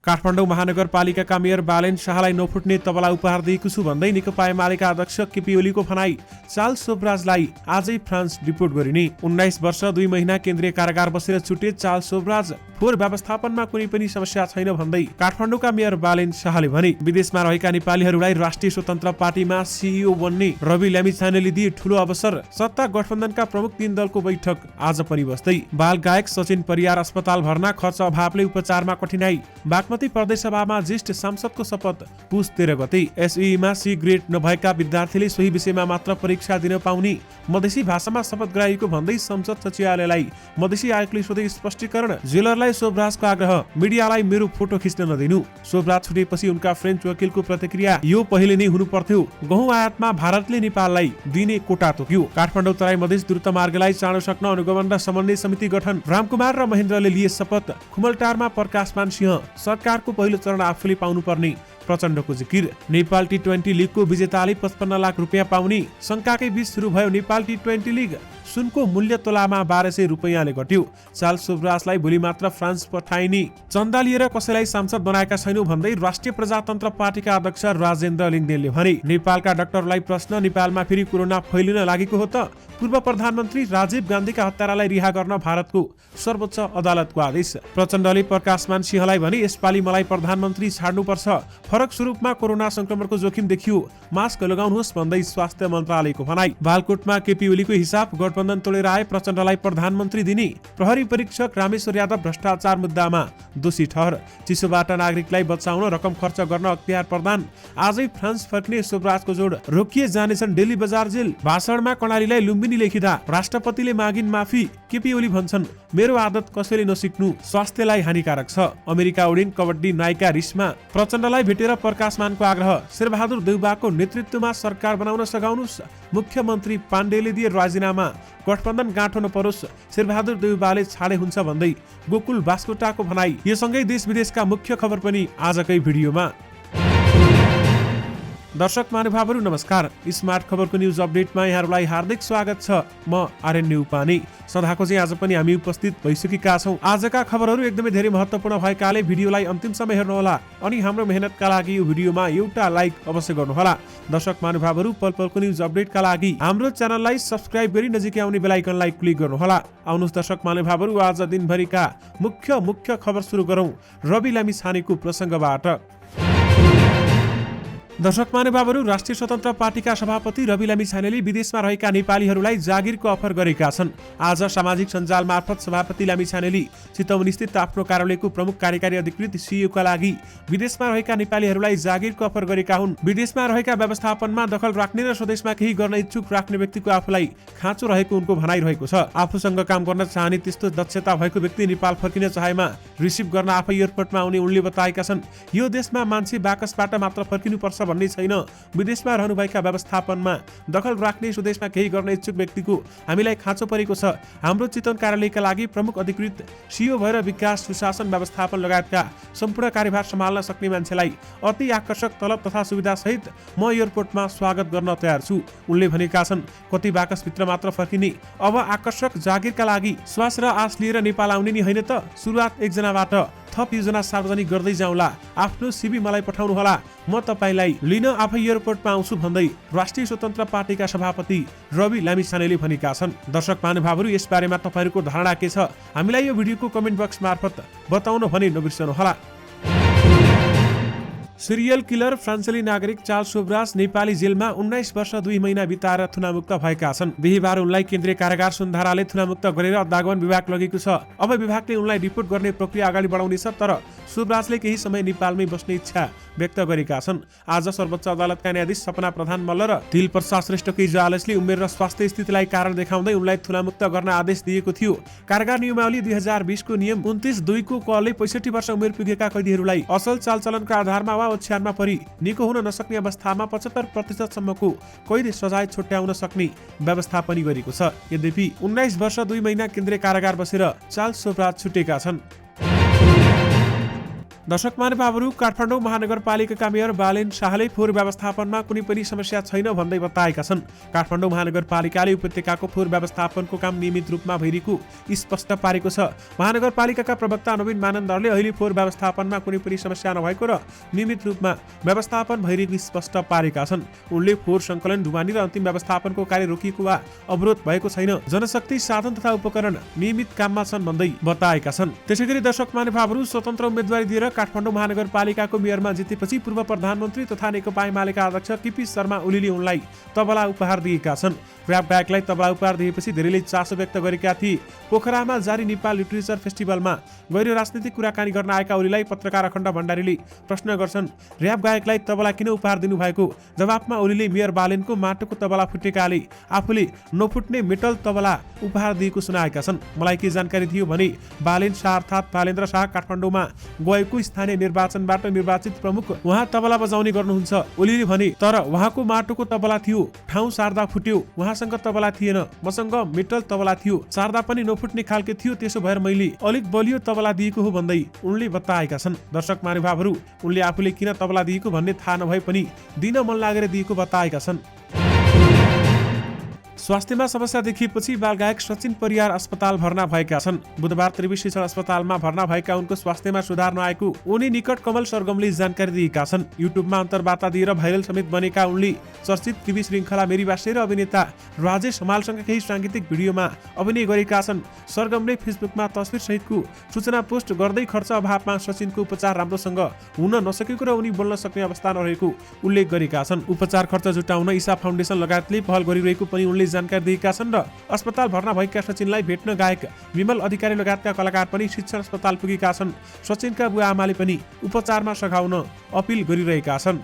काठमाडौँ महानगरपालिकाका मेयर बालेन शाहलाई नफुट्ने तबला उपहार दिएको छु भन्दै नेकपा एमालेका अध्यक्ष केपी ओलीको भनाई। चार्ल्स सोब्राजलाई आजै फ्रान्स डिपोर्ट गरिने। 19 वर्ष 2 महिना केन्द्रीय कारागार बसेर छुटे चार्ल्स सोब्राज फोहोर व्यवस्थापनमा कुनै पनि समस्या छैन भन्दै काठमाडौँका मेयर बालेन शाहले भने। विदेशमा रहेका नेपालीहरूलाई राष्ट्रिय स्वतन्त्र पार्टीमा सीईओ बन्ने रवि लामिछानेले दिए ठूलो अवसर। सत्ता गठबन्धनका प्रमुख 3 दलको बैठक आज पनि बस्दै। बाल गायक सचिन परियार अस्पताल भर्ना, खर्च अभावले उपचारमा कठिनाई। बागमती प्रदेशसभामा ज्येष्ठ सांसदको शपथ पुस 13 गते। एसईमा सी ग्रेड नभएका विद्यार्थीले सोही विषयमा मात्र परीक्षा दिन पाउने। मधेसी भाषामा शपथ गराइएको भन्दै संसद सचिवालयलाई मधेसी आयोगले सोधे स्पष्टीकरण। जेलरलाई सोब्राजको आग्रह, मिडियालाई मेरो फोटो खिच्न नदिनु। सोब्राज छुटेपछि उनका फ्रेन्च वकिलको प्रतिक्रिया, यो पहिले नै हुनु पर्थ्यो। गहुँ आयातमा भारतले नेपाललाई दिने कोटा तोक्यो। काठमाडौँ तराई मधेस द्रुत मार्गलाई चाँडो सक्न अनुगमन र समन्वय समिति गठन। रामकुमार र महेन्द्रले लिए शपथ। खुमलटारमा प्रकाशमान सिंह, सरकारको पहिलो चरण आफूले पाउनुपर्ने प्रचण्डको जिकिर। नेपाल टी20 लिगको विजेताले 55 लाख रुपियाँ पाउने। शंकाकै बीच सुरु भयो नेपाल टी20 लिग। सुनको मूल्य तोलामा 1200 रुपियाँले घट्यो। चार्ल्स सोब्राजलाई भोलि मात्र फ्रान्स पठाइने। चन्दा लिएर कसैलाई सांसद बनाएका छैनौं भन्दै राष्ट्रिय प्रजातन्त्र पार्टीका अध्यक्ष राजेन्द्र लिङ्गदेनले भने। नेपालका डाक्टरलाई प्रश्न, नेपालमा फेरि कोरोना फैलिन लागेको हो त? पूर्व प्रधानमन्त्री राजीव गान्धीका हत्यारालाई रिहा गर्न भारतको सर्वोच्च अदालतको आदेश। प्रचण्डले प्रकाशमान सिंहलाई भने, यसपालि मलाई प्रधानमन्त्री छाड्नुपर्छ। फरक स्वरूपमा कोरोना संक्रमणको जोखिम देखियो, मास्क लगाउनुहोस् भन्दै स्वास्थ्य मन्त्रालयको भनाई। बालकोटमा केपी ओलीको हिसाब, गठबन्धन तोडेर आए प्रचण्डलाई प्रधानमन्त्री दिने। प्रहरी परीक्षक रामेश्वर यादव भ्रष्टाचार मुद्दामा दोषी ठहर। चिसोबाट नागरिकलाई बचाउन रकम खर्च गर्न अख्तियार प्रदान। आजै फ्रान्स फर्किने सोब्राजको जोड। रोकिए जानेछन् दिल्ली बजार जेल। भाषणमा कर्णालीलाई लुम्बिनी लेखिँदा राष्ट्रपतिले मागिन् माफी। केपी ओली भन्छन्, मेरो आदत कसैले नसिक्नु, स्वास्थ्यलाई हानिकारक छ। अमेरिका उडिन् कबड्डी नायिका रिस्मा। प्रचण्डलाई भेटेर प्रकाशमानको आग्रह। शेरबहादुर देउबाको नेतृत्वमा सरकार बनाउन सघाउनुस्। मुख्यमन्त्री पाण्डेले दिए राजीनामा। गठबन्धन गाँठो नपरोस्, शेरबहादुर देउबाले छाडे हुन्छ भन्दै गोकुल बास्कोटाको भनाई। यो सँगै देश विदेशका मुख्य खबर पनि आजकै भिडियोमा। दर्शक महानुभावहरू नमस्कार। स्मार्ट खबरको न्युज अपडेटमा यहाँहरूलाई हार्दिक स्वागत छ। म आर्यन उपानी। सदाको चाहिँ आज पनि हामी उपस्थित भइसकेका छौँ। आजका खबरहरू एकदमै धेरै महत्त्वपूर्ण भएकाले भिडियोलाई अन्तिमसम्म हेर्नुहोला अनि हाम्रो मेहनतका लागि यो भिडियोमा एउटा लाइक अवश्य गर्नुहोला। दर्शक महानुभावहरू, पल पलको न्युज अपडेटका लागि हाम्रो च्यानललाई सब्स्क्राइब गरी नजिकै आउने बेल आइकनलाई क्लिक गर्नुहोला। आउनुहोस् दर्शक महानुभावहरू, आज दिनभरिका मुख्य खबर सुरु गरौँ रवि लामिछानेको प्रसङ्गबाट। दर्शक महानुभावहरू, राष्ट्रिय स्वतन्त्र पार्टीका सभापति रवि लामिछानेले विदेशमा रहेका नेपालीहरूलाई जागिरको अफर गरेका छन्। आज सामाजिक सञ्जाल मार्फत सभापति लामिछानेले चितवन स्थित आफ्नो कार्यालयको प्रमुख कार्यकारी अधिकृत सीईओका लागि विदेशमा रहेका नेपालीहरूलाई जागिरको अफर गरेका हुन्। विदेशमा रहेका व्यवस्थापनमा दखल राख्ने र स्वदेशमा केही गर्न इच्छुक राख्ने व्यक्तिको आफूलाई खाँचो रहेको उनको भनाइ रहेको छ। आफूसँग काम गर्न चाहने त्यस्तो दक्षता भएको व्यक्ति नेपाल फर्किन चाहेमा रिसिभ गर्न आफै एयरपोर्टमा आउने उनले बताएका छन्। यो देशमा मान्छे बाकसबाट मात्र फर्किनुपर्छ भन्ने छैन। विदेशमा रहनुभएका व्यवस्थापनमा दखल राख्ने, स्वदेशमा केही गर्न इच्छुक व्यक्तिको हामीलाई खाँचो परेको छ। हाम्रो चितवन कार्यालयका लागि प्रमुख अधिकृत सीईओ भएर विकास, सुशासन, व्यवस्थापन लगायतका सम्पूर्ण कार्यभार सम्हाल्न सक्ने मान्छेलाई अति आकर्षक तलब तथा सुविधा सहित म एयरपोर्टमा स्वागत गर्न तयार छु। उनले भनेका छन्, कति बाकसभित्र मात्र फर्किने, अब आकर्षक जागिरका लागि श्वास र आश लिएर नेपाल आउने नि होइन त। सुरुवात एकजनाबाट थप योजना सार्वजनिक गर्दै जाउँला। आफ्नो सिभी मलाई पठाउनुहोला, म तपाईलाई लिन आफै एयरपोर्टमा आउँछु भन्दै राष्ट्रिय स्वतन्त्र पार्टीका सभापति रवि लामिछानेले भनेका छन्। दर्शक महानुभावहरू, यस बारेमा तपाईहरूको धारणा के छ? हामीलाई यो भिडियोको कमेन्ट बक्स मार्फत बताउन भने नबिर्सनुहोला। सिरियल किलर फ्रान्सेली नागरिक चार्ल्स सोब्राज नेपाली जेलमा 19 वर्ष 2 महिना बिताएर थुनामुक्त भएका छन्। बिहीबार उनलाई केन्द्रीय कारागार सुन्धाराले थुनामुक्त गरेर दागवन विभाग लगेको छ। अब विभागले उनलाई रिपोर्ट गर्ने प्रक्रिया अगाडि बढाउनेछ, तर सोब्राजले केही समय नेपालमै बस्ने इच्छा व्यक्त गरेका छन्। आज सर्वोच्च अदालतका न्यायाधीश सपना प्रधान मल्ल र दिल प्रसाद श्रेष्ठको इजलासले उमेर र स्वास्थ्य स्थितिलाई कारण देखाउँदै उनलाई थुनामुक्त गर्न आदेश दिएको थियो। कारागार नियमावली 2020 को नियम 29(2) को कले 65 वर्ष उमेर पुगेका कैदीहरूलाई असल चालचलनका आधारमा वा ओछ्यानमा परि निको हुन नसक्ने अवस्थामा 75% सम्मको कैद सजाय छुट्याउन सक्ने व्यवस्था पनि गरेको छ। यद्यपि 19 वर्ष 2 महिना केन्द्रीय कारागार बसेर चार्ल्स सोब्राज छुटेका छन्। दर्शक महानुभावहरू, काठमाडौँ महानगरपालिकाका मेयर बालेन शाहले फोहोर व्यवस्थापनमा कुनै पनि समस्या छैन भन्दै बताएका छन्। काठमाडौँ महानगरपालिकाले उपत्यकाको फोहोर व्यवस्थापनको काम नियमित रूपमा भइरहेको स्पष्ट पारेको छ। महानगरपालिकाका प्रवक्ता नवीन मानन्दरले अहिले फोहोर व्यवस्थापनमा कुनै पनि समस्या नभएको र नियमित रूपमा व्यवस्थापन भइरहेको स्पष्ट पारेका छन्। उनले फोहोर सङ्कलन, ढुवानी र अन्तिम व्यवस्थापनको कार्य रोकिएको वा अवरोध भएको छैन, जनशक्ति, साधन तथा उपकरण नियमित काममा छन् भन्दै बताएका छन्। त्यसैगरी दर्शक महानुभावहरू, स्वतन्त्र उम्मेदवारी दिएर काठमाडौँ महानगरपालिकाको मेयरमा जितेपछि पूर्व प्रधानमन्त्री तथा नेकपा एमालेका अध्यक्ष केपी शर्मा ओलीले उनलाई तबला उपहार दिएका छन्। र्याप गायकलाई तबला उपहार दिएपछि धेरैले चासो व्यक्त गरेका थिए। पोखरामा जारी नेपाल लिटरेचर फेस्टिभलमा गैर राजनीतिक कुराकानी गर्न आएका ओलीलाई पत्रकार अखण्ड भण्डारीले प्रश्न गर्छन्, र्याप गायकलाई तबला किन उपहार दिनुभएको? जवाफमा ओलीले मेयर बालेनको माटोको तबला फुटेकाले आफूले नफुट्ने मेटल तबला उपहार दिएको सुनाएका छन्। मलाई के जानकारी थियो भने बालेन शाह अर्थात् बालेन्द्र शाह काठमाडौँमा गएको स्थानीय निर्वाचनबाट निर्वाचित प्रमुख उहाँ तबला बजाउने गर्नुहुन्छ। ओलीले भने, तर उहाँको माटोको तबला थियो, ठाउँ सार्दा फुट्यो, उहाँसँग तबला थिएन, मसँग मेटल तबला थियो, सार्दा पनि नफुट्ने खालके थियो, त्यसो भएर मैले अलिक बलियो तबला दिएको हो भन्दै उनले बताएका छन्। दर्शक महानुभावहरू, उनले आफूले किन तबला दिएको भन्ने थाहा नभए पनि दिन मन लागेर दिएको बताएका छन्। स्वास्थ्यमा समस्या देखिएपछि बालगायक सचिन परियार अस्पताल भर्ना भएका छन्। बुधबार त्रिवी शिक्षण अस्पतालमा भर्ना भएका उनको स्वास्थ्यमा सुधार नआएको उनी निकट कमल सरगमले जानकारी दिएका छन्। युट्युबमा अन्तर्वार्ता दिएर भाइरल समेत बनेका उनले चर्चित टिभी श्रृङ्खला मेरी बासे र अभिनेता राजेश हमालसँग केही साङ्गीतिक भिडियोमा अभिनय गरेका छन्। सरगमले फेसबुकमा तस्बिर सहितको सूचना पोस्ट गर्दै खर्च अभावमा सचिनको उपचार राम्रोसँग हुन नसकेको र उनी बोल्न सक्ने अवस्था नरहेको उल्लेख गरेका छन्। उपचार खर्च जुटाउन ईशा फाउन्डेसन लगायतले पहल गरिरहेको पनि उनले जानकारी दिएका छन् र अस्पताल भर्ना भएका सचिनलाई भेट्न गायक विमल अधिकारी लगायतका कलाकार पनि शिक्षण अस्पताल पुगेका छन्। सचिनका बुवा आमाले पनि उपचारमा सघाउन अपिल गरिरहेका छन्।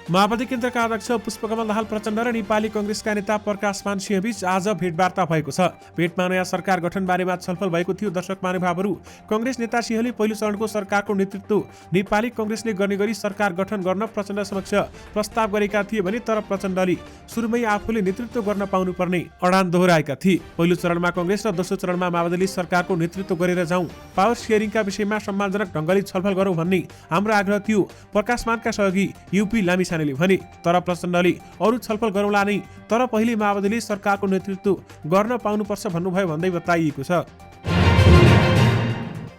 माओवादी केन्द्रका अध्यक्ष पुष्पकमल दाहाल प्रचण्ड र नेपाली कङ्ग्रेसका नेता प्रकाश मान सिंह बीच आज भेटवार्ता भएको छ। भेटमा नयाँ सरकार गठन बारेमा छलफल भएको थियो। दर्शक महानुभावहरू, कङ्ग्रेस नेता सिंहले पहिलो चरणको सरकारको नेतृत्व नेपाली कङ्ग्रेसले गर्ने गरी सरकार गठन गर्न प्रचण्ड समक्ष प्रस्ताव गरेका थिए भने तर प्रचण्डले सुरुमै आफूले नेतृत्व गर्न पाउनुपर्ने अडान दोहोऱ्याएका थिए। पहिलो चरणमा कङ्ग्रेस र दोस्रो चरणमा माओवादीले सरकारको नेतृत्व गरेर जाउँ, पावर सेयरिङका विषयमा सम्मानजनक ढङ्गले छलफल गरौँ भन्ने हाम्रो आग्रह थियो, प्रकाश मानका सहयोगी युपी लामिछानेले भने। तर प्रचण्डले अरू छलफल गरौँला नै, तर पहिले माओवादीले सरकारको नेतृत्व गर्न पाउनुपर्छ भन्नुभयो भन्दै बताइएको छ।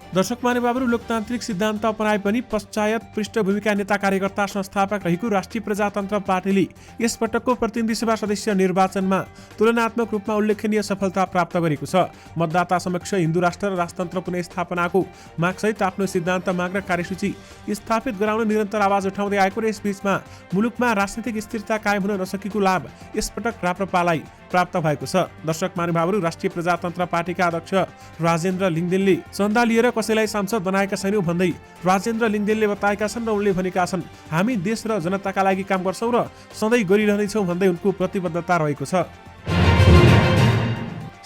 दर्शक महानुभावहरू, लोकतान्त्रिक सिद्धान्त अपनाए पनि पश्चायत पृष्ठभूमिका नेता कार्यकर्ता संस्थापक रहेको राष्ट्रिय प्रजातन्त्र पार्टीले यसपटकको प्रतिनिधि सभा सदस्य निर्वाचनमा तुलनात्मक रूपमा उल्लेखनीय सफलता प्राप्त गरेको छ। मतदाता समक्ष हिन्दू राष्ट्र र राजतन्त्र पुनर्स्थापनाको मागसहित आफ्नो सिद्धान्त माग र कार्यसूची स्थापित गराउन निरन्तर आवाज उठाउँदै आएको र यसबीचमा मुलुकमा राजनीतिक स्थिरता कायम हुन नसकेको लाभ यसपटक राप्रपालाई प्राप्त भएको छ। दर्शक महानुभावहरू, राष्ट्रिय प्रजातन्त्र पार्टीका अध्यक्ष राजेन्द्र लिङदेनले चन्दा लिएर कसैलाई सांसद बनाएका छैनौँ भन्दै राजेन्द्र लिङदेनले बताएका छन् र उनले भनेका छन्, हामी देश र जनताका लागि काम गर्छौँ र सधैँ गरिरहनेछौँ भन्दै उनको प्रतिबद्धता रहेको छ।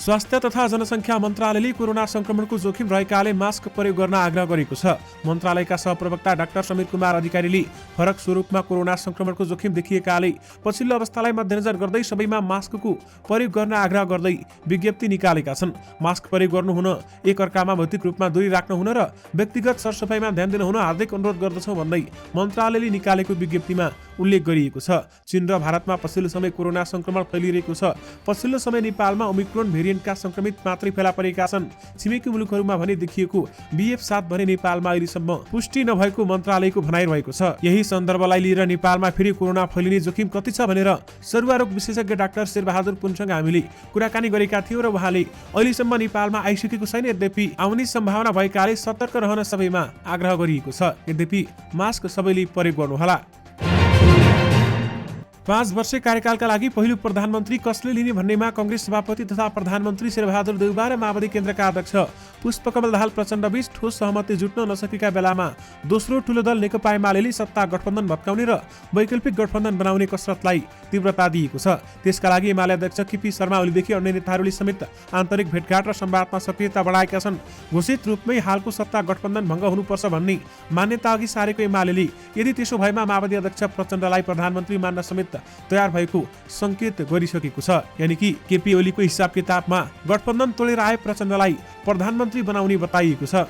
स्वास्थ्य तथा जनसङ्ख्या मन्त्रालयले कोरोना संक्रमणको जोखिम रहेकाले मास्क प्रयोग गर्न आग्रह गरेको छ। मन्त्रालयका सहप्रवक्ता डाक्टर समीर कुमार अधिकारीले फरक स्वरूपमा कोरोना संक्रमणको जोखिम देखिएकाले पछिल्लो अवस्थालाई मध्यनजर गर्दै सबैमा मास्कको प्रयोग गर्न आग्रह गर्दै विज्ञप्ति निकालेका छन्। मास्क प्रयोग गर्नु हुन, एकअर्कामा भौतिक रूपमा दूरी राख्नु हुन र व्यक्तिगत सरसफाइमा ध्यान दिनु हुन हार्दिक अनुरोध गर्दछौँ भन्दै मन्त्रालयले निकालेको विज्ञप्तिमा उल्लेख गरिएको छ। चीन र भारतमा पछिल्लो समय कोरोना संक्रमण फैलिरहेको छ। पछिल्लो समय नेपालमा ओमिक्रोन भेरिएन्टका संक्रमित मात्रै फेला परेका छन्। छिमेकी मुलुकहरूमा भने देखिएको BF7 भने नेपालमा अहिलेसम्म पुष्टि नभएको मन्त्रालयको भनाइ रहेको छ। यही सन्दर्भलाई लिएर नेपालमा फेरि कोरोना फैलिने जोखिम कति छ भनेर सरुवा रोग विशेषज्ञ डाक्टर शेरबहादुर पुनसँग हामीले कुराकानी गरेका थियौँ र उहाँले अहिलेसम्म नेपालमा आइसकेको छैन, यद्यपि आउने सम्भावना भएकाले सतर्क रहन सबैमा आग्रह गरिएको छ। यद्यपि मास्क सबैले प्रयोग गर्नुहोला। 5 वर्ष कार्यकालका लागि पहिलो प्रधानमन्त्री कसले लिने भन्नेमा कङ्ग्रेस सभापति तथा प्रधानमन्त्री शेरबहादुर देउबा र माओवादी केन्द्रका अध्यक्ष पुष्पकमल दाहाल प्रचण्ड बीच ठोस सहमति जुट्न नसकेका बेलामा दोस्रो ठूलो दल नेकपा एमालेले सत्ता गठबन्धन भत्काउने र वैकल्पिक गठबन्धन बनाउने कसरतलाई तीव्रता दिएको छ। त्यसका लागि एमाले अध्यक्ष केपी शर्मा ओलीदेखि अन्य नेताहरूले समेत आन्तरिक भेटघाट र संवादमा सक्रियता बढाएका छन्। घोषित रूपमै हालको सत्ता गठबन्धन भङ्ग हुनुपर्छ भन्ने मान्यता अघि सारेको एमालेले यदि त्यसो भएमा माओवादी अध्यक्ष प्रचण्डलाई प्रधानमन्त्री मान्न समेत तयार भएको संकेत गरिसकेको छ। यानि कि केपी ओलीको हिसाब किताबमा गठबन्धन तोडेर आए प्रचण्डलाई प्रधानमन्त्री बनाउने बताइएको छ।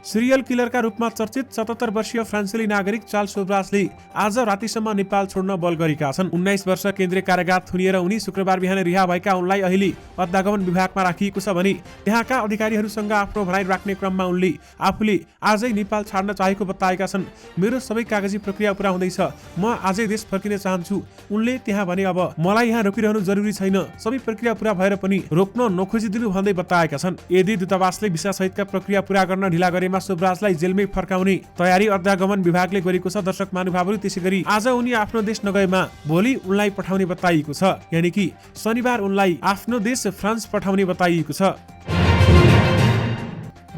सिरियल किलरका रूपमा चर्चित 77 वर्षीय फ्रान्सेली नागरिक चार्ल्स सोब्रासले आज रातिसम्म नेपाल छोड्न बल गरेका छन्। 19 वर्ष केन्द्रीय कारागार थुनिएर उनी शुक्रबार बिहान रिहा भएका उनलाई अहिले अध्यागमन विभागमा राखिएको छ भने त्यहाँका अधिकारीहरूसँग आफ्नो भनाइ राख्ने क्रममा उनले आफूले आजै नेपाल छाड्न चाहेको बताएका छन्। मेरो सबै कागजी प्रक्रिया पूरा हुँदैछ, म आजै देश फर्किन चाहन्छु, उनले त्यहाँ भने। अब मलाई यहाँ रोकिरहनु जरुरी छैन, सबै प्रक्रिया पूरा भएर पनि रोक्न नखोजिदिनु भन्दै बताएका छन्। यदि दूतावासले भिसा सहितका प्रक्रिया पूरा गर्न ढिला गरेमा सोब्रासलाई जेलमै फर्काउने तयारी अध्यागमन विभागले गरेको छ। दर्शक महानुभावहरू, त्यसैगरी आज उनी आफ्नो देश नगएमा भोलि उनलाई पठाउने बताइएको छ, यानि कि शनिबार उनलाई आफ्नो देश फ्रान्स पठाउने बताइएको छ।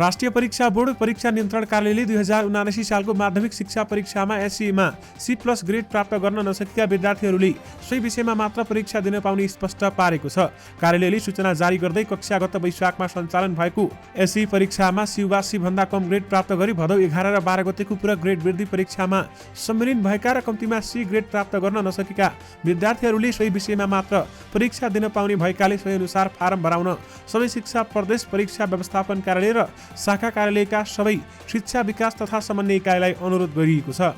राष्ट्रिय परीक्षा बोर्ड परीक्षा नियन्त्रण कार्यालयले 2079 सालको माध्यमिक शिक्षा परीक्षामा एससीमा C+ ग्रेड प्राप्त गर्न नसकेका विद्यार्थीहरूले सोही विषयमा मात्र परीक्षा दिन पाउने स्पष्ट पारेको छ। कार्यालयले सूचना जारी गर्दै कक्षागत वैशाखमा सञ्चालन भएको एससी परीक्षामा C वा C भन्दा कम ग्रेड प्राप्त गरी भदौ 11 र 12 गतेको पूरक ग्रेड वृद्धि परीक्षामा सम्मिलित भएका र कम्तीमा C ग्रेड प्राप्त गर्न नसकेका विद्यार्थीहरूले सोही विषयमा मात्र परीक्षा दिन पाउने भएकाले सोही अनुसार फारम भराउन सबै शिक्षा प्रदेश परीक्षा व्यवस्थापन कार्यालय र शाखा कार्यालयका सबै शिक्षा विकास तथा समन्वय इकाइलाई अनुरोध गरिएको छ।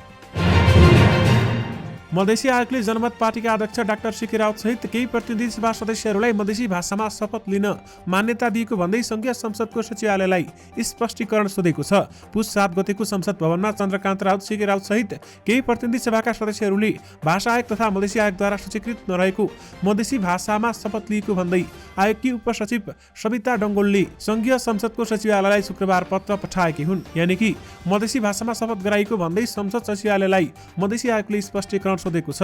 मधेसी आयोगले जनमत पार्टीका अध्यक्ष डाक्टर सीके राउत सहित केही प्रतिनिधि सभा सदस्यहरूलाई मधेसी भाषामा शपथ लिन मान्यता दिएको भन्दै संघीय संसदको सचिवालयलाई स्पष्टीकरण सोधेको छ। पुस 7 गतेको संसद भवनमा चन्द्रकान्त राउत, सीके राउत सहित केही प्रतिनिधि सभाका सदस्यहरूले भाषा आयोग तथा मधेसी आयोगद्वारा सूचीकृत नरहेको मधेसी भाषामा शपथ लिएको भन्दै आयोगकी उपसचिव सविता डङ्गोलले संघीय संसदको सचिवालयलाई शुक्रबार पत्र पठाएकी हुन्। यानि कि मधेसी भाषामा शपथ गराइएको भन्दै संसद सचिवालयलाई मधेसी आयोगले स्पष्टीकरण सोधेको छ।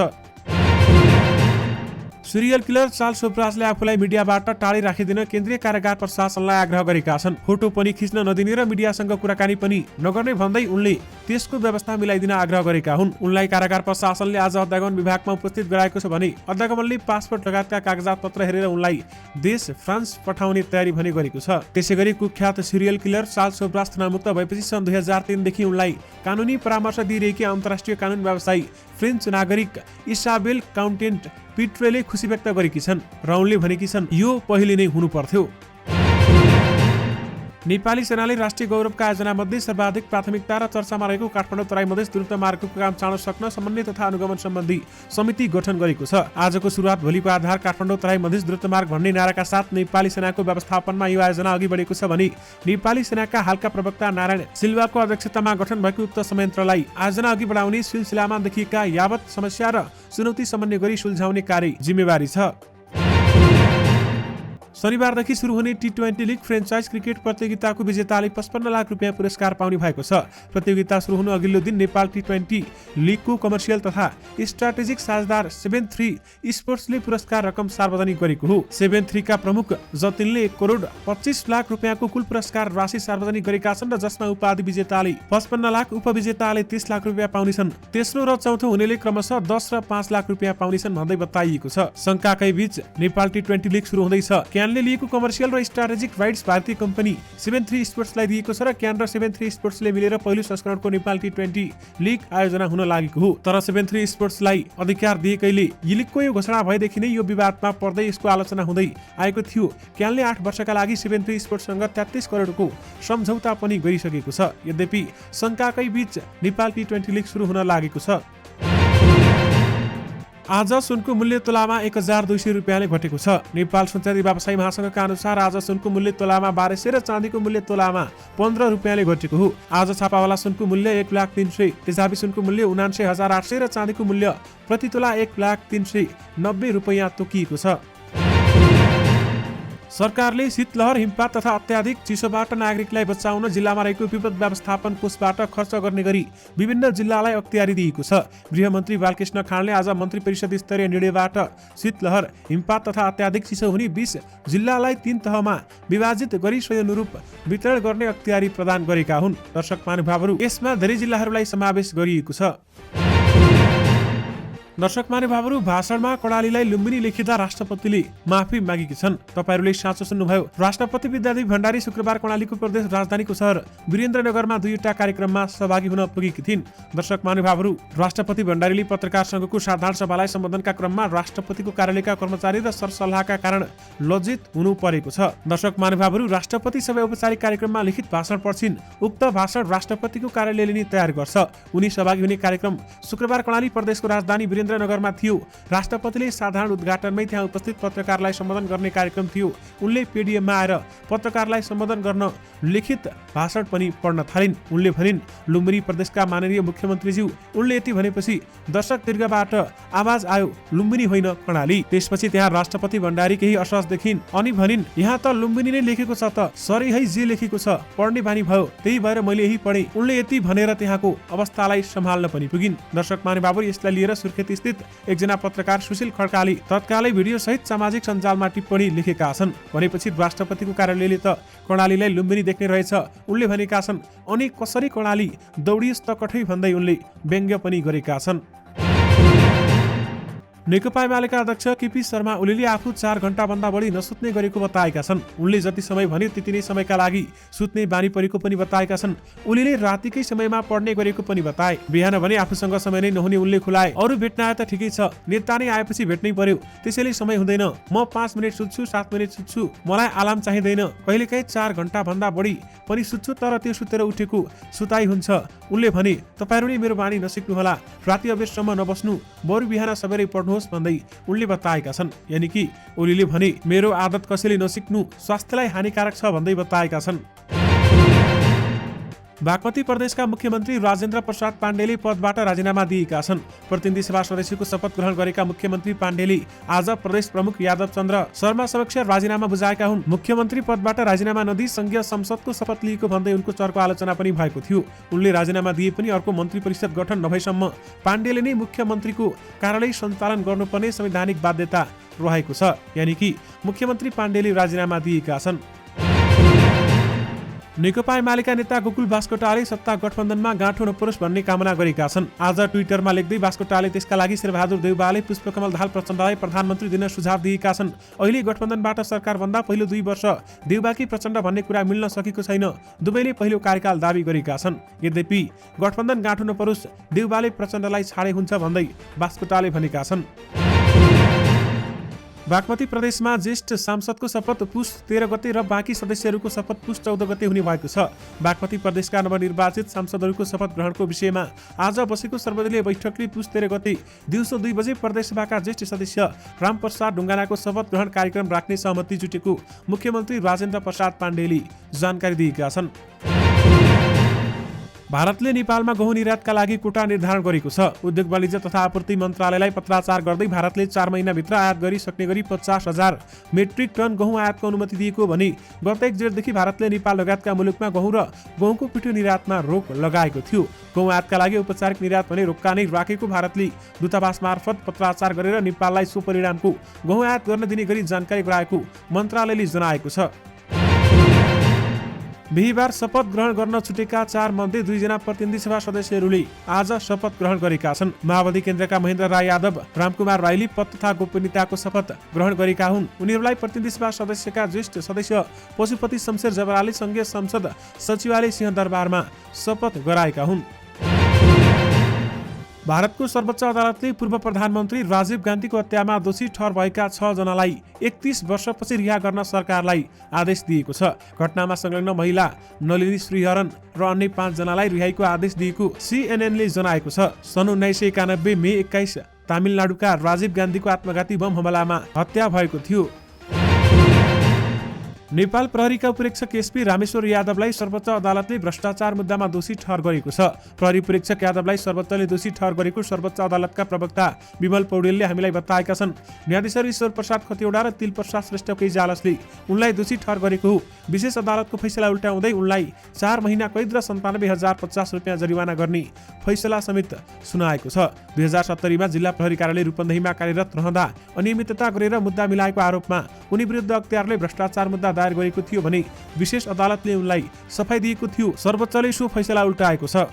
सिरियल किलर चार्ल्स सोब्रासले आफूलाई मिडियाबाट टाढी राखिदिन केन्द्रीय कारागार प्रशासनलाई आग्रह गरेका छन्। फोटो पनि खिच्न नदिने र मिडियासँग कुराकानी पनि नगर्ने भन्दै उनले त्यसको व्यवस्था मिलाइदिन आग्रह गरेका हुन्। उनलाई कारागार प्रशासनले आज अध्यागमन विभागमा उपस्थित गराएको छ भने अध्यागमनले पासपोर्ट लगायतका कागजात पत्र हेरेर उनलाई देश फ्रान्स पठाउने तयारी भने गरेको छ। त्यसैगरी कुख्यात सिरियल किलर चार्ल्स सोब्रास तनावमुक्त भएपछि सन् 2003 देखि उनलाई कानुनी परामर्श दिइरहेकी अन्तर्राष्ट्रिय कानुन व्यवसायी फ्रेन्च नागरिक इसाबेल काउन्टेन्ट पिट्रेले खुसी व्यक्त गरेकी छन् र उनले भनेकी छन्, यो पहिले नै हुनु पर्थ्यो। नेपाली सेनाले राष्ट्रिय गौरवका आयोजनामध्ये सर्वाधिक प्राथमिकता र चर्चामा रहेको काठमाडौँ तराई मधेस द्रुत मार्गको काम चाँडो सक्न समन्वय तथा अनुगमन सम्बन्धी समिति गठन गरेको छ। आजको सुरुवात भोलिको आधार काठमाडौँ तराई मधेस द्रुत मार्ग भन्ने नाराका साथ नेपाली सेनाको व्यवस्थापनमा यो आयोजना अघि बढेको छ भने नेपाली सेनाका हालका प्रवक्ता नारायण सिल्वाको अध्यक्षतामा गठन भएको उक्त संयन्त्रलाई आयोजना अघि बढाउने सिलसिलामा देखिएका यावत समस्या र चुनौती समन्वय गरी सुल्झाउने कार्य जिम्मेवारी छ। शनिबारदेखि सुरु हुने T20 लिग फ्रेन्चाइज क्रिकेट प्रतियोगिताको विजेताले 55 लाख रुपियाँ पुरस्कार पाउने भएको छ। प्रतियोगिता सुरु हुनु अघिल्लो दिन नेपाल T20 लिगको कमर्सियल तथा स्ट्राटेजिक साझेदार 73 स्पोर्ट्सले पुरस्कार रकम सार्वजनिक गरेको हो। 73 का प्रमुख जतिनले 1 करोड 25 लाख रुपियाँको कुल पुरस्कार राशि सार्वजनिक गरेका छन् र जसमा उपाधि विजेताले 55 लाख, उपविजेताले 30 लाख रुपियाँ पाउनेछन्। तेस्रो र चौथो हुनेले क्रमशः 10 र 5 लाख रुपियाँ पाउनेछन् भन्दै बताइएको छ। शंकाकै बीच नेपाल T20 लिग सुरु हुँदैछ। क्यानले लिएको कमर्सियल र स्ट्राटेजिक राइट्स भारतीय कम्पनी 73 स्पोर्ट्सलाई दिएको छ र क्यान र 73 स्पोर्ट्सले मिलेर पहिलो संस्करणको नेपाल T20 लिग आयोजना हुन लागेको हो। तर 73 स्पोर्ट्सलाई अधिकार दिएकैले यो लिगको यो घोषणा भएदेखि नै यो विवादमा पर्दै यसको आलोचना हुँदै आएको थियो। क्यानले 8 वर्षका लागि 73 स्पोर्ट्ससँग 33 करोडको सम्झौता पनि गरिसकेको छ। यद्यपि शंकाकै बीच नेपाल T20 लिग सुरु हुन लागेको छ। आज सुनको मूल्य तोलामा 1200 रुपियाँले घटेको छ। नेपाल सुनचाँदी व्यवसायी महासंघका अनुसार आज सुनको मूल्य तोलामा 1200 र चाँदीको मूल्य तोलामा 15 रुपियाँले घटेको हो। आज छापावाला सुनको मूल्य 1,03,000, तेजाबी सुनको मूल्य 79,800 र चाँदीको मूल्य प्रति तोला 1,03,90 रुपियाँ तोकिएको छ। सरकारले शीतलहर, हिमपात तथा अत्याधिक चिसोबाट नागरिकलाई बचाउन जिल्लामा रहेको विपद व्यवस्थापन कोषबाट खर्च गर्ने गरी विभिन्न जिल्लालाई अख्तियारी दिएको छ। गृहमन्त्री बालकृष्ण खाँडले आज मन्त्री परिषद स्तरीय निर्णयबाट शीतलहर, हिमपात तथा अत्याधिक चिसो हुने 20 जिल्लालाई 3 तहमा विभाजित गरी सोही अनुरूप वितरण गर्ने अख्तियारी प्रदान गरेका हुन्। दर्शक महानुभावहरू, यसमा धेरै जिल्लाहरूलाई समावेश गरिएको छ। दर्शक महानुभावहरू, भाषणमा कर्णालीलाई लुम्बिनी लेखिँदा राष्ट्रपतिले माफी मागेकी छन्। तपाईहरूले साँचो सुन्नुभयो। राष्ट्रपति विद्यादेवी भण्डारी शुक्रबार कर्णालीको प्रदेश राजधानीको शहर वीरेन्द्रनगरमा दुईवटा कार्यक्रममा सहभागी हुन पुगेकी थिइन्। दर्शक महानुभावहरू, राष्ट्रपति भण्डारीले पत्रकार संघको साधारण सभालाई सम्बोधनका क्रममा राष्ट्रपतिको कार्यालयका कर्मचारी र सरसल्लाहका कारण लज्जित हुनु परेको छ। दर्शक महानुभावहरू, राष्ट्रपति सबै औपचारिक कार्यक्रममा लिखित भाषण पढ्छिन्। उक्त भाषण राष्ट्रपतिको कार्यालयले नै तयार गर्छ। उनी सहभागी हुने कार्यक्रम शुक्रबार कर्णाली प्रदेशको राजधानी वीरेन्द्रनगरमा थियो। राष्ट्रपतिले साधारण उद्घाटनमै त्यहाँ उपस्थित पत्रकारलाई सम्बोधन गर्ने कार्यक्रम थियो। उनले पेडिएममा आएर पत्रकारलाई सम्बोधन गर्न लिखित भाषण पनि पढ्न थालिन्। उनले भनिन्, लुम्बिनी प्रदेशका माननीय मुख्यमन्त्रीज्यू। उनले यति भनेपछि दर्शक दीर्घबाट आवाज आयो, लुम्बिनी होइन कर्णाली। त्यसपछि त्यहाँ राष्ट्रपति भण्डारी केही असहज देखिन् अनि भनिन्, यहाँ त लुम्बिनी नै लेखेको छ त, सरी है जे लेखेको छ पढ्ने बानी भयो, त्यही भएर मैले यही पढेँ। उनले यति भनेर त्यहाँको अवस्थालाई सम्हाल्न पनि पुगिन्। दर्शक महानुभावहरू, यसलाई लिएर सुर्खेत स्थित एकजना पत्रकार सुशील खड्काले तत्कालै भिडियो सहित सामाजिक सञ्जालमा टिप्पणी लेखेका छन्। भनेपछि राष्ट्रपतिको कार्यालयले त कर्णालीलाई लुम्बिनी देख्ने रहेछ उनले भनेका छन्। अनि कसरी कर्णाली दौडियोस् त कठै भन्दै उनले व्यङ्ग्य पनि गरेका छन्। नेकपा एमालेका अध्यक्ष केपी शर्मा ओलीले आफू 4 घण्टाभन्दा बढी नसुत्ने गरेको बताएका छन्। उनले जति समय भन्यो त्यति नै समयका लागि सुत्ने बानी परेको पनि बताएका छन्। ओलीले रातिकै समयमा पढ्ने गरेको पनि बताए। बिहान भने आफूसँग समय नै नहुने उनले खुलाए। अरू भेट्न आए त ठिकै छ, नेता नै आएपछि भेट्नै पर्यो, त्यसैले समय हुँदैन। म 5 मिनट सुत्छु, 7 मिनट सुत्छु, मलाई अलार्म चाहिँदैन। कहिलेकाहीँ 4 घण्टाभन्दा बढी पनि सुत्छु, तर त्यो सुतेर उठेको सुताइ हुन्छ। उनले भने, तपाईहरूले मेरो बानी नसिक्नुहोला, राति अबेरसम्म नबस्नु, बरु बिहान सबेरै पढ्नुहोस् भन्दै उनले बताएका छन्। यानि कि ओलीले भने, मेरो आदत कसैले नसिक्नु, स्वास्थ्यलाई हानिकारक छ भन्दै बताएका छन्। बागमती प्रदेशका मुख्यमन्त्री राजेन्द्र प्रसाद पाण्डेले पदबाट राजीनामा दिएका छन्। प्रतिनिधि सभा सदस्यको शपथ ग्रहण गरेका मुख्यमन्त्री पाण्डेले आज प्रदेश प्रमुख यादव चन्द्र शर्मा समक्ष राजीनामा बुझाएका हुन्। मुख्यमन्त्री पदबाट राजीनामा नदिई संघीय संसदको शपथ लिएको भन्दै उनको चर्को आलोचना पनि भएको थियो। उनले राजीनामा दिए पनि अर्को मन्त्री परिषद गठन नभएसम्म पाण्डेले नै मुख्यमन्त्रीको कार्यालय सञ्चालन गर्नुपर्ने संवैधानिक बाध्यता रहेको छ। यानि कि मुख्यमन्त्री पाण्डेले राजीनामा दिएका छन्। नेकपा एमालेका नेता गोकुल बास्कोटाले सत्ता गठबन्धनमा गाँठो नपरोस् भन्ने कामना गरेका छन्। आज ट्विटरमा लेख्दै बास्कोटाले त्यसका लागि शेरबहादुर देउवाले पुष्पकमल दाहाल प्रचण्डलाई प्रधानमन्त्री दिन सुझाव दिएका छन्। अहिले गठबन्धनबाट सरकार भन्दा पहिलो 2 वर्ष देउवाकी प्रचण्ड भन्ने कुरा मिल्न सकेको छैन। दुवैले पहिलो कार्यकाल दाबी गरेका छन्। यद्यपि गठबन्धन गाँठो नपरोस्, देउवाले प्रचण्डलाई छाडे हुन्छ भन्दै बास्कोटाले भनेका छन्। बागमती प्रदेशमा ज्येष्ठ सांसदको शपथ पुस 13 गते र बाँकी सदस्यहरूको शपथ पुस 14 गते हुने भएको छ। बागमती प्रदेशका नवनिर्वाचित सांसदहरूको शपथ ग्रहणको विषयमा आज बसेको सर्वदलीय बैठकले पुस 13 गते दिउँसो 2 बजे प्रदेशसभाका ज्येष्ठ सदस्य रामप्रसाद ढुङ्गानाको शपथ ग्रहण कार्यक्रम राख्ने सहमति जुटेको मुख्यमन्त्री राजेन्द्र प्रसाद पाण्डेले जानकारी दिएका छन्। भारतले नेपालमा गहुँ निर्यातका लागि कोटा निर्धारण गरेको छ। उद्योग वाणिज्य तथा आपूर्ति मन्त्रालयलाई पत्राचार गर्दै भारतले 4 महिनाभित्र आयात गरिसक्ने गरी 50,000 मेट्रिक टन गहुँ आयातको अनुमति दिएको भने गत 1 जेठदेखि भारतले नेपाल लगायतका मुलुकमा गहुँ र गहुँको पिठो निर्यातमा रोक लगाएको थियो। गहुँ आयातका लागि औपचारिक निर्यात भने रोक्का नै राखेको भारतले दूतावास मार्फत पत्राचार गरेर नेपाललाई सो परिणामको गहुँ आयात गर्न दिने गरी जानकारी गराएको मन्त्रालयले जनाएको छ। बिहिबार शपथ ग्रहण गर्न छुटेका 4 मध्ये 2 जना प्रतिनिधि सभा सदस्यहरूले आज शपथ ग्रहण गरेका छन्। माओवादी केन्द्रका महेन्द्र राय यादव, रामकुमार राईले पद तथा गोपनीयताको शपथ ग्रहण गरेका हुन्। उनीहरूलाई प्रतिनिधि सभा सदस्यका ज्येष्ठ सदस्य पशुपति शमशेर जबराले संघीय संसद सचिवालय सिंहदरबारमा शपथ गराएका हुन्। भारतको सर्वोच्च अदालतले पूर्व प्रधानमन्त्री राजीव गान्धीको हत्यामा दोषी ठहर भएका 6 जनालाई 31 वर्षपछि रिहा गर्न सरकारलाई आदेश दिएको छ। घटनामा संलग्न महिला नलिनी श्रीहरन र अन्य 5 जनालाई रिहाईको आदेश दिएको सीएनएनले जनाएको छ। सन् 1991 मे 21 तमिलनाडुका राजीव गान्धीको आत्मघाती बम हमलामा हत्या भएको थियो। नेपाल प्रहरीका उपरीक्षक एसपी रामेश्वर यादवलाई सर्वोच्च अदालतले भ्रष्टाचार मुद्दामा दोषी ठहर गरेको छ। प्रहरी उपरीक्षक यादवलाई सर्वोच्चले दोषी ठहर गरेको सर्वोच्च अदालतका प्रवक्ता विमल पौडेलले हामीलाई बताएका छन्। न्यायाधीश ईश्वर प्रसाद खतिवडा र तिल प्रसाद श्रेष्ठको इजलासले उनलाई दोषी ठहर गरेको हो। विशेष अदालतको फैसला उल्टाउँदै उनलाई 4 महिना कैद र 97,050 रुपियाँ जरिवाना गर्ने फैसला समेत सुनाएको छ। 2070 मा जिल्ला प्रहरी कार्यालय रूपन्देहीमा कार्यरत रहँदा अनियमितता गरेर मुद्दा मिलाएको आरोपमा उनी विरुद्ध अख्तियारले भ्रष्टाचार मुद्दा दायर गरेको थियो भने विशेष अदालतले उनलाई सफाई दिएको थियो। सर्वोच्चले सो फैसला उल्टाएको छ।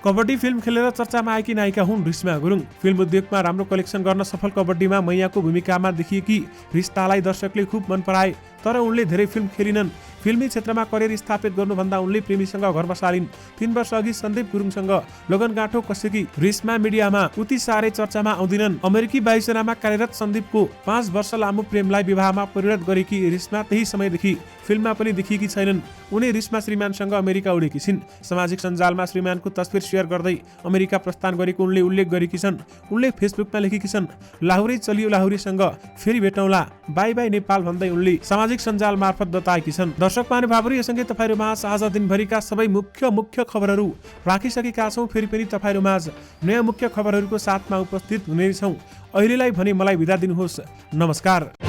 कबड्डी फिल्म खेलेर चर्चामा आएकी नायिका हुन् रिस्मा गुरुङ। फिल्म उद्योगमा राम्रो कलेक्सन गर्न सफल कबड्डीमा मैयाको भूमिकामा देखिएकी रिस्तालाई दर्शकले खुब मन पराए, तर उनले धेरै फिल्म खेलिनन्। फिल्मी क्षेत्रमा करियर स्थापित गर्नुभन्दा उनले प्रेमीसँग घर बसालिन्। 3 वर्ष अघि सन्दीप गुरुङसँग लगनगाँठो कसेकी रिस्मा मिडियामा उति साह्रै चर्चामा आउँदिनन्। अमेरिकी वायुसेनामा कार्यरत सन्दीपको 5 वर्ष लामो प्रेमलाई विवाहमा परिणत गरेकी रिस्मा त्यही समयदेखि फिल्ममा पनि देखिएकी छैनन्। उनी रिस्मा श्रीमानसँग अमेरिका उडेकी छिन्। सामाजिक सञ्जालमा श्रीमानको तस्बिर शेयर गर्दै अमेरिका प्रस्थान गरेको उनले उल्लेख गरेकी छन्। उनले फेसबुकमा लेखेकी छन्, लाहुरे चलियो लाहुरेसँग फेरि भेटौँला, बाई बाई नेपाल भन्दै उनले सामाजिक सञ्जाल मार्फत बताएकी छन्। दर्शक महानुभावहरू, यससँगै तपाईहरुमाझ आज दिनभरिका सबै मुख्य खबरहरू राखिसकेका छौं। फेरि पनि तपाईहरुमाझ नयाँ मुख्य खबरहरूको साथमा उपस्थित हुनेछौं। अहिलेलाई भने मलाई बिदा दिनुहोस्। नमस्कार।